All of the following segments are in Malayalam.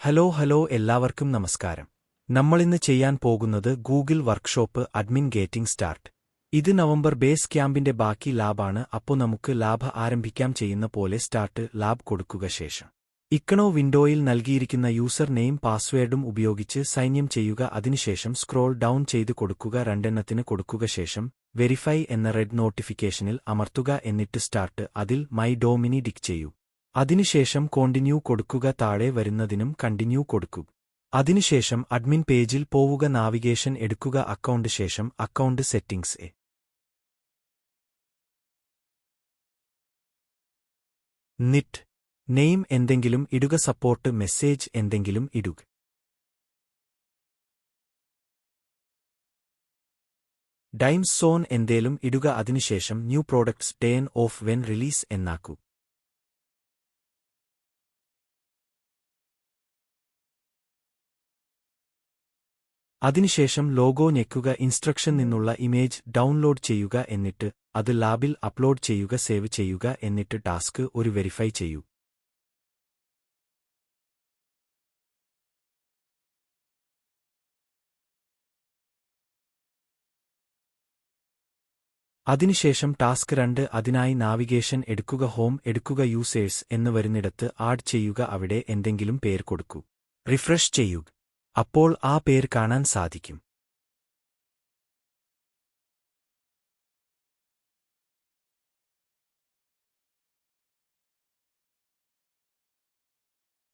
ഹലോ എല്ലാവർക്കും നമസ്കാരം. നമ്മളിന്ന് ചെയ്യാൻ പോകുന്നത് Google workshop admin gating start. ഇത് നവംബർ ബേസ് ക്യാമ്പിന്റെ ബാക്കി ലാബാണ്. അപ്പോൾ നമുക്ക് ലാബ് ആരംഭിക്കാം. ചെയ്യുന്ന പോലെ സ്റ്റാർട്ട് ലാബ് കൊടുക്കുക. ശേഷം ഇക്കണോ വിൻഡോയിൽ നൽകിയിരിക്കുന്ന യൂസർ നെയിം പാസ്വേഡും ഉപയോഗിച്ച് സൈൻ ചെയ്യുക. അതിനുശേഷം സ്ക്രോൾ ഡൗൺ ചെയ്ത് കൊടുക്കുക. രണ്ടെണ്ണത്തിന് കൊടുക്കുക. ശേഷം വെരിഫൈ എന്ന റെഡ് നോട്ടിഫിക്കേഷനിൽ അമർത്തുക. എന്നിട്ട് സ്റ്റാർട്ട് അതിൽ മൈ ഡോമിനി ടിക്ക് ചെയ്യൂ. അതിനുശേഷം കോണ്ടിന്യൂ കൊടുക്കുക. താഴെ വരുന്നതിനും കണ്ടിന്യൂ കൊടുക്കുക. അതിനുശേഷം അഡ്മിൻ പേജിൽ പോവുക. നാവിഗേഷൻ എടുക്കുക. അക്കൗണ്ട് ശേഷം അക്കൗണ്ട് സെറ്റിംഗ്സ് നിറ്റ് നെയിം എന്തെങ്കിലും ഇടുക. സപ്പോർട്ട് മെസ്സേജ് എന്തെങ്കിലും ഇടുക. ടൈം സോൺ എന്തേലും ഇടുക. അതിനുശേഷം new products turn off when release എന്നാക്കൂ. അതിനുശേഷം ലോഗോ ഞെക്കുക. ഇൻസ്ട്രക്ഷൻ നിന്നുള്ള ഇമേജ് ഡൗൺലോഡ് ചെയ്യുക. എന്നിട്ട് അത് ലാബിൽ അപ്ലോഡ് ചെയ്യുക. സേവ് ചെയ്യുക. എന്നിട്ട് ടാസ്ക് ഒരു വെരിഫൈ ചെയ്യൂ. അതിനുശേഷം ടാസ്ക് 2 അതിനായി നാവിഗേഷൻ എടുക്കുക. ഹോം എടുക്കുക. യൂസേഴ്സ് എന്ന് വരുന്നിടത്ത് ആഡ് ചെയ്യുക. അവിടെ എന്തെങ്കിലും പേര് കൊടുക്കൂ. റിഫ്രഷ് ചെയ്യുക. അപ്പോൾ ആ പേര് കാണാൻ സാധിക്കും.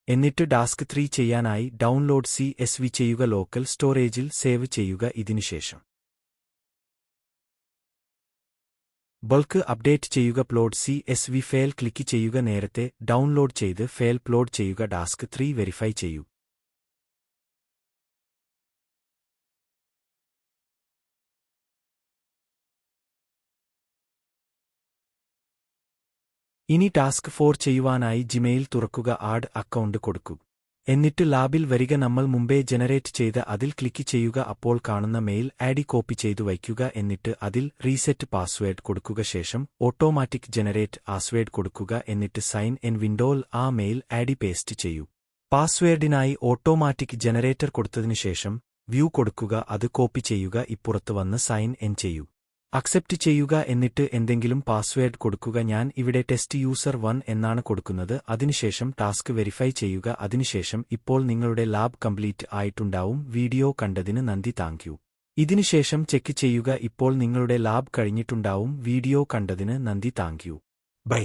എന്നിട്ട് ടാസ്ക് 3 ചെയ്യാനായി ഡൗൺലോഡ് CSV ചെയ്യുക. ലോക്കൽ സ്റ്റോറേജിൽ സേവ് ചെയ്യുക. ഇതിനുശേഷം ബൾക്ക് അപ്ഡേറ്റ് ചെയ്യുക. പ്ലോഡ് CSV ഫയൽ ക്ലിക്ക് ചെയ്യുക. നേരത്തെ ഡൗൺലോഡ് ചെയ്ത് ഫയൽ പ്ലോഡ് ചെയ്യുക. ടാസ്ക് 3 വെരിഫൈ ചെയ്യൂ. ഇനി ടാസ്ക് 4 ചെയ്യുവാനായി ജിമെയിൽ തുറക്കുക. ആഡ് അക്കൗണ്ട് കൊടുക്കുക. എന്നിട്ട് ലാബിൽ വരിക. നമ്മൾ മുമ്പേ ജനറേറ്റ് ചെയ്ത അതിൽ ക്ലിക്ക് ചെയ്യുക. അപ്പോൾ കാണുന്ന മെയിൽ ഐഡി കോപ്പി ചെയ്തു വയ്ക്കുക. എന്നിട്ട് അതിൽ റീസെറ്റ് പാസ്വേഡ് കൊടുക്കുക. ശേഷം ഓട്ടോമാറ്റിക് ജനറേറ്റ് പാസ്വേഡ് കൊടുക്കുക. എന്നിട്ട് സൈൻ ഇൻ വിൻഡോയിൽ ആ മെയിൽ ഐഡി പേസ്റ്റ് ചെയ്യൂ. പാസ്വേഡിനായി ഓട്ടോമാറ്റിക് ജനറേറ്റർ കൊടുത്തതിനുശേഷം വ്യൂ കൊടുക്കുക. അത് കോപ്പി ചെയ്യുക. ഇപ്പുറത്ത് വന്ന് സൈൻ ഇൻ ചെയ്യൂ. അക്സെപ്റ്റ് ചെയ്യുക. എന്നിട്ട് എന്തെങ്കിലും പാസ്വേഡ് കൊടുക്കുക. ഞാൻ ഇവിടെ ടെസ്റ്റ് യൂസർ 1 എന്നാണ് കൊടുക്കുന്നത്. അതിനുശേഷം ടാസ്ക് വെരിഫൈ ചെയ്യുക. അതിനുശേഷം ഇപ്പോൾ നിങ്ങളുടെ ലാബ് കംപ്ലീറ്റ് ആയിട്ടുണ്ടാവും. വീഡിയോ കണ്ടതിന് നന്ദി. Thank you. ഇതിനുശേഷം ചെക്ക് ചെയ്യുക. ഇപ്പോൾ നിങ്ങളുടെ ലാബ് കഴിഞ്ഞിട്ടുണ്ടാവും. വീഡിയോ കണ്ടതിന് നന്ദി. Thank you. ബൈ.